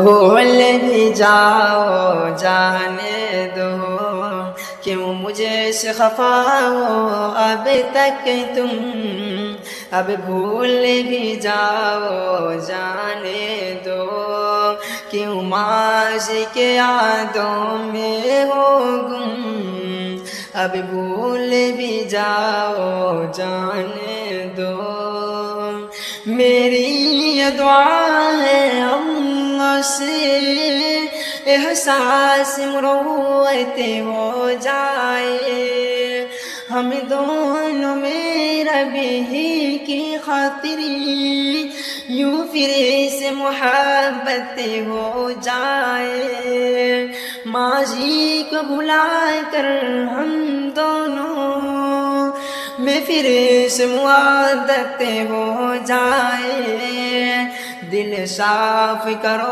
بھول بھی جاؤ جانے دو، کیوں مجھے سے خفا ہو اب تک تم، اب بھول بھی جاؤ جانے دو، کیوں ماضی کے یادوں میں ہو گم، اب بھول بھی جاؤ جانے دو۔ میری یہ دعا ہے اللہ سے، احساس مروت ہو جائے، ہم دونوں میں رب ہی کی خاطر یوں پھر سے محبت ہو جائے، ماضی کو بھلا کر ہم دونوں میں پھر سے محبت ہو جائے، دل صاف کرو